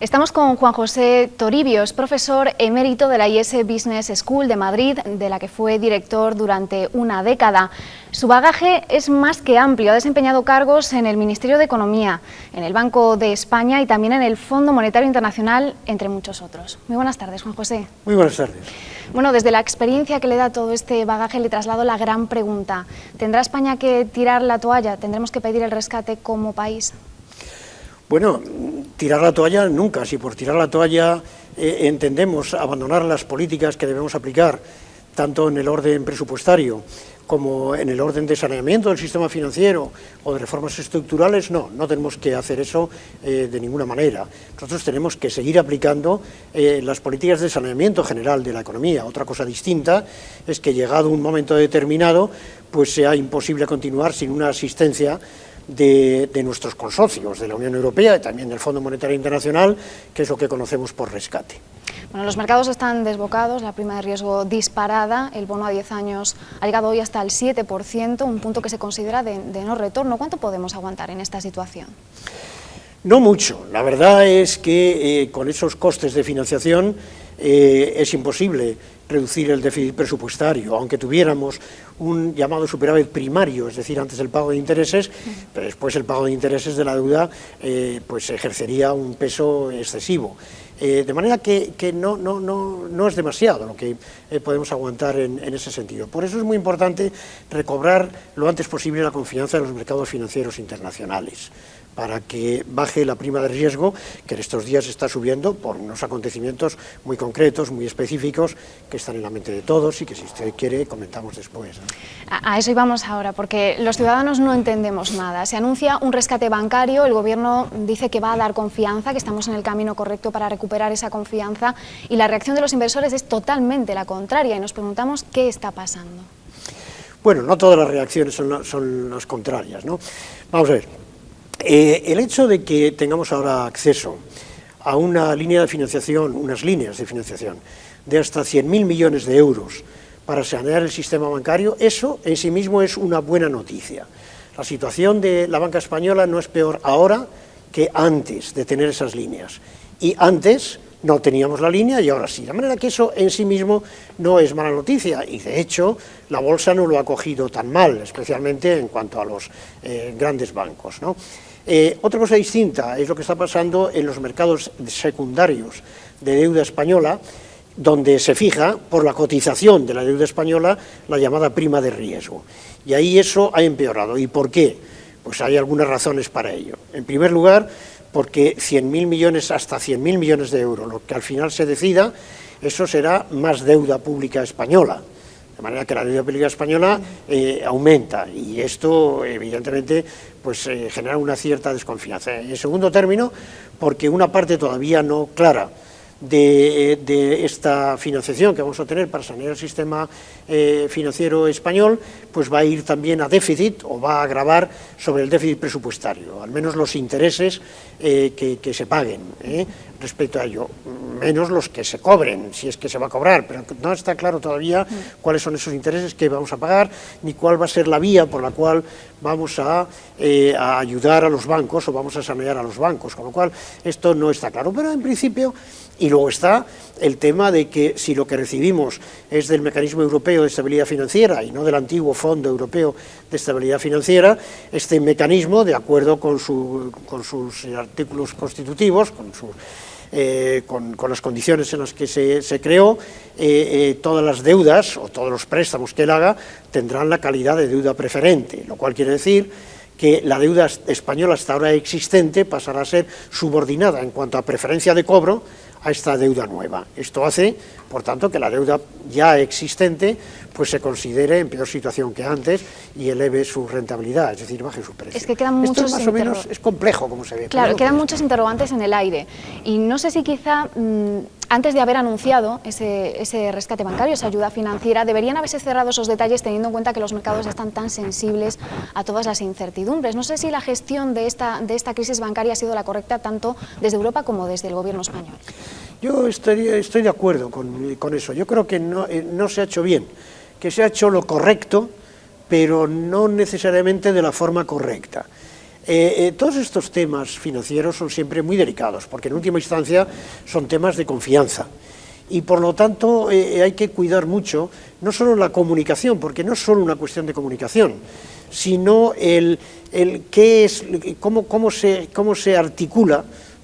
Estamos con Juan José Toribio, es profesor emérito de la IES Business School de Madrid, de la que fue director durante una década. Su bagaje es más que amplio, ha desempeñado cargos en el Ministerio de Economía, en el Banco de España y también en el Fondo Monetario Internacional, entre muchos otros. Muy buenas tardes, Juan José. Muy buenas tardes. Bueno, desde la experiencia que le da todo este bagaje le traslado la gran pregunta. ¿Tendrá España que tirar la toalla? ¿Tendremos que pedir el rescate como país? Bueno, tirar la toalla nunca. Si por tirar la toalla entendemos abandonar las políticas que debemos aplicar, tanto en el orden presupuestario como en el orden de saneamiento del sistema financiero o de reformas estructurales, no tenemos que hacer eso de ninguna manera. Nosotros tenemos que seguir aplicando las políticas de saneamiento general de la economía. Otra cosa distinta es que llegado un momento determinado, pues sea imposible continuar sin una asistencia de nuestros consocios, de la Unión Europea y también del Fondo Monetario Internacional, que es lo que conocemos por rescate. Bueno, los mercados están desbocados, la prima de riesgo disparada, el bono a 10 años ha llegado hoy hasta el 7%, un punto que se considera de no retorno. ¿Cuánto podemos aguantar en esta situación? No mucho. La verdad es que con esos costes de financiación es imposible reducir el déficit presupuestario, aunque tuviéramos un llamado superávit primario, es decir, antes el pago de intereses, pero después el pago de intereses de la deuda pues ejercería un peso excesivo. De manera que no es demasiado lo que podemos aguantar en ese sentido. Por eso es muy importante recobrar lo antes posible la confianza de los mercados financieros internacionales, para que baje la prima de riesgo, que en estos días está subiendo por unos acontecimientos muy concretos, muy específicos, que están en la mente de todos y que, si usted quiere, comentamos después, ¿no? A eso íbamos ahora, porque los ciudadanos no entendemos nada. Se anuncia un rescate bancario, el Gobierno dice que va a dar confianza, que estamos en el camino correcto para recuperar esa confianza, y la reacción de los inversores es totalmente la contraria, y nos preguntamos qué está pasando. Bueno, no todas las reacciones son las contrarias, ¿no? Vamos a ver. El hecho de que tengamos ahora acceso a una línea de financiación, unas líneas de financiación de hasta 100.000 millones de euros para sanear el sistema bancario, eso en sí mismo es una buena noticia. La situación de la banca española no es peor ahora que antes de tener esas líneas. Y antes no teníamos la línea y ahora sí. De manera que eso en sí mismo no es mala noticia, y de hecho la bolsa no lo ha cogido tan mal, especialmente en cuanto a los grandes bancos, ¿no? Otra cosa distinta es lo que está pasando en los mercados secundarios de deuda española, donde se fija por la cotización de la deuda española la llamada prima de riesgo. Y ahí eso ha empeorado. ¿Y por qué? Pues hay algunas razones para ello. En primer lugar, porque 100.000 millones, hasta 100.000 millones de euros, lo que al final se decida, eso será más deuda pública española. De manera que la deuda pública española aumenta, y esto evidentemente pues genera una cierta desconfianza. En segundo término, porque una parte todavía no clara de esta financiación que vamos a tener para sanear el sistema financiero español, pues va a ir también a déficit, o va a agravar sobre el déficit presupuestario, al menos los intereses que se paguen respecto a ello, menos los que se cobren, si es que se va a cobrar, pero no está claro todavía cuáles son esos intereses que vamos a pagar, ni cuál va a ser la vía por la cual vamos a ayudar a los bancos o vamos a sanear a los bancos, con lo cual esto no está claro, pero en principio. Y luego está el tema de que si lo que recibimos es del Mecanismo Europeo de Estabilidad Financiera y no del antiguo Fondo Europeo de Estabilidad Financiera, este mecanismo, de acuerdo con sus artículos constitutivos, con las condiciones en las que se creó, todas las deudas o todos los préstamos que él haga tendrán la calidad de deuda preferente, lo cual quiere decir que la deuda española hasta ahora existente pasará a ser subordinada en cuanto a preferencia de cobro a esta deuda nueva. Esto hace, por tanto, que la deuda ya existente pues se considere en peor situación que antes y eleve su rentabilidad, es decir, baje su precio. Es que quedan muchos Esto más o menos es complejo, como se ve. Claro, quedan muchos interrogantes en el aire, y no sé si quizá antes de haber anunciado ese rescate bancario, esa ayuda financiera, deberían haberse cerrado esos detalles, teniendo en cuenta que los mercados están tan sensibles a todas las incertidumbres. No sé si la gestión de esta crisis bancaria ha sido la correcta tanto desde Europa como desde el Gobierno español. Yo estoy de acuerdo con eso. Yo creo que no se ha hecho bien, que se ha hecho lo correcto, pero no necesariamente de la forma correcta. Todos estos temas financieros son siempre muy delicados, porque en última instancia son temas de confianza. Y por lo tanto hay que cuidar mucho, no solo la comunicación, porque no es solo una cuestión de comunicación, sino cómo se articula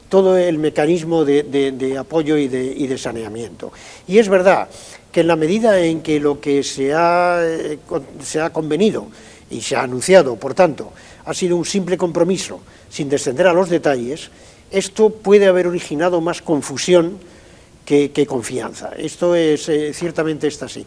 todo el mecanismo de apoyo y de saneamiento. Y es verdad que en la medida en que lo que se ha convenido y se ha anunciado, por tanto, ha sido un simple compromiso, sin descender a los detalles, esto puede haber originado más confusión que confianza. Esto ciertamente está así.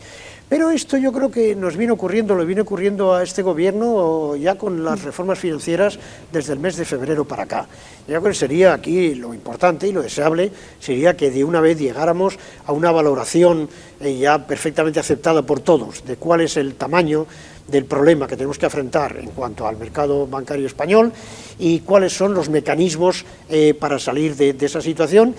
Pero esto yo creo que le viene ocurriendo a este gobierno ya con las reformas financieras desde el mes de febrero para acá. Yo creo que sería aquí lo importante y lo deseable, sería que de una vez llegáramos a una valoración ya perfectamente aceptada por todos de cuál es el tamaño del problema que tenemos que afrontar en cuanto al mercado bancario español y cuáles son los mecanismos para salir de esa situación,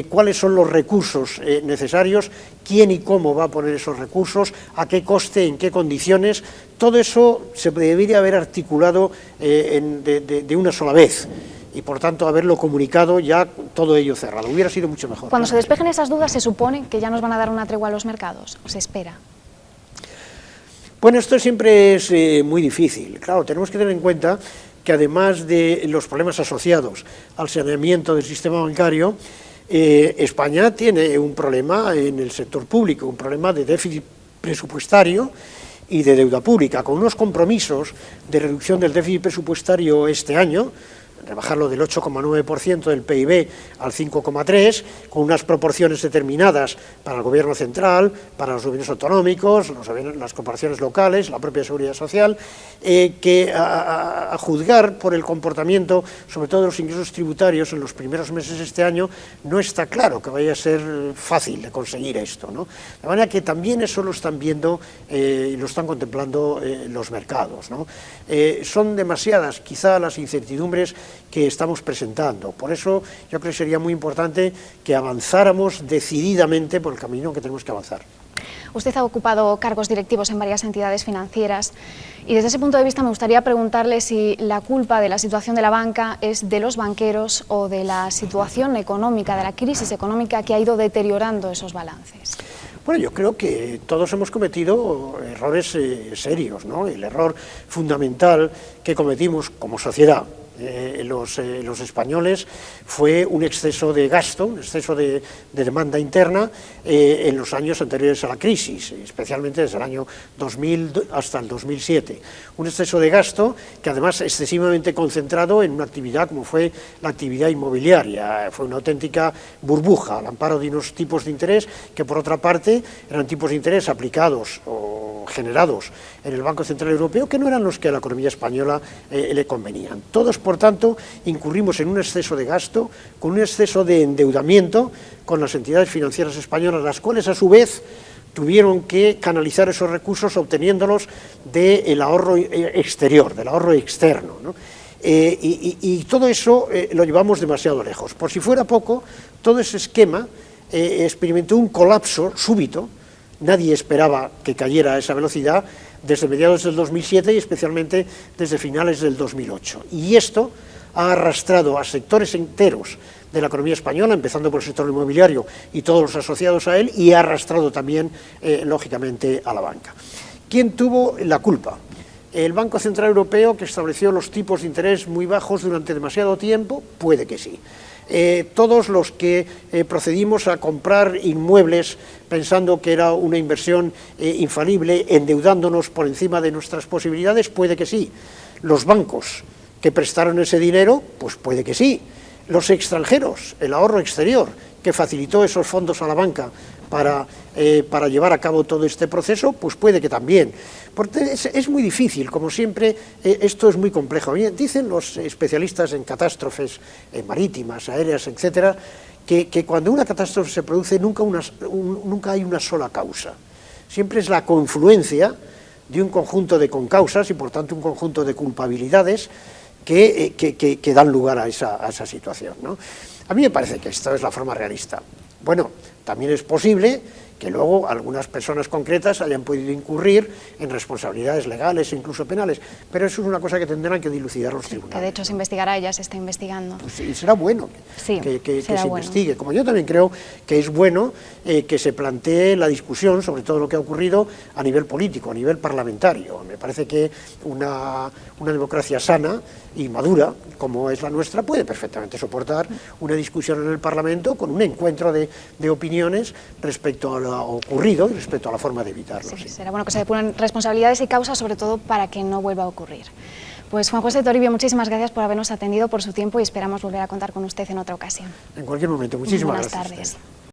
cuáles son los recursos necesarios, quién y cómo va a poner esos recursos, a qué coste, en qué condiciones. Todo eso se debería haber articulado de una sola vez y por tanto haberlo comunicado ya todo ello cerrado. Hubiera sido mucho mejor. Cuando se despejen esas dudas, ¿se supone que ya nos van a dar una tregua a los mercados? ¿O se espera? Bueno, esto siempre es muy difícil. Claro, tenemos que tener en cuenta que además de los problemas asociados al saneamiento del sistema bancario, España tiene un problema en el sector público, un problema de déficit presupuestario y de deuda pública, con unos compromisos de reducción del déficit presupuestario este año, rebajarlo del 8,9% del PIB al 5,3%, con unas proporciones determinadas para el gobierno central, para los gobiernos autonómicos, las corporaciones locales, la propia seguridad social, que a juzgar por el comportamiento, sobre todo de los ingresos tributarios en los primeros meses de este año, no está claro que vaya a ser fácil de conseguir esto, ¿no? De manera que también eso lo están viendo y lo están contemplando los mercados, ¿no? Son demasiadas quizá las incertidumbres que estamos presentando. Por eso yo creo que sería muy importante que avanzáramos decididamente por el camino que tenemos que avanzar. Usted ha ocupado cargos directivos en varias entidades financieras y desde ese punto de vista me gustaría preguntarle si la culpa de la situación de la banca es de los banqueros o de la situación económica, de la crisis económica que ha ido deteriorando esos balances. Bueno, yo creo que todos hemos cometido errores serios, ¿no? El error fundamental que cometimos como sociedad, los españoles, fue un exceso de gasto, un exceso de demanda interna en los años anteriores a la crisis, especialmente desde el año 2000 hasta el 2007. Un exceso de gasto que además excesivamente concentrado en una actividad como fue la actividad inmobiliaria. Fue una auténtica burbuja al amparo de unos tipos de interés que por otra parte eran tipos de interés aplicados o generados en el Banco Central Europeo que no eran los que a la economía española le convenían. Todos, por tanto, incurrimos en un exceso de gasto, con un exceso de endeudamiento con las entidades financieras españolas, las cuales a su vez tuvieron que canalizar esos recursos obteniéndolos del ahorro exterior, del ahorro externo, ¿no? Y todo eso lo llevamos demasiado lejos. Por si fuera poco, todo ese esquema experimentó un colapso súbito. Nadie esperaba que cayera a esa velocidad desde mediados del 2007 y especialmente desde finales del 2008. Y esto ha arrastrado a sectores enteros de la economía española, empezando por el sector inmobiliario y todos los asociados a él, y ha arrastrado también, lógicamente, a la banca. ¿Quién tuvo la culpa? ¿El Banco Central Europeo, que estableció los tipos de interés muy bajos durante demasiado tiempo? Puede que sí. Todos los que procedimos a comprar inmuebles pensando que era una inversión infalible, endeudándonos por encima de nuestras posibilidades, puede que sí. Los bancos que prestaron ese dinero, pues puede que sí. Los extranjeros, el ahorro exterior, que facilitó esos fondos a la banca para llevar a cabo todo este proceso, pues puede que también. Porque es muy difícil, como siempre, esto es muy complejo. Dicen los especialistas en catástrofes marítimas, aéreas, etcétera, que cuando una catástrofe se produce nunca hay una sola causa. Siempre es la confluencia de un conjunto de concausas y por tanto un conjunto de culpabilidades que dan lugar a esa situación, ¿no? A mí me parece que esta es la forma realista. Bueno, también es posible que luego algunas personas concretas hayan podido incurrir en responsabilidades legales e incluso penales, pero eso es una cosa que tendrán que dilucidar los tribunales. Que de hecho se investigará, ya se está investigando. Pues sí, será bueno que se investigue, como yo también creo que es bueno que se plantee la discusión sobre todo lo que ha ocurrido a nivel político, a nivel parlamentario. Me parece que una democracia sana y madura, como es la nuestra, puede perfectamente soportar una discusión en el Parlamento con un encuentro de opiniones respecto a lo ocurrido y respecto a la forma de evitarlo. Sí, será bueno que se depuren responsabilidades y causas, sobre todo para que no vuelva a ocurrir. Pues Juan José Toribio, muchísimas gracias por habernos atendido, por su tiempo, y esperamos volver a contar con usted en otra ocasión. En cualquier momento, muchísimas Buenas gracias. Buenas tardes.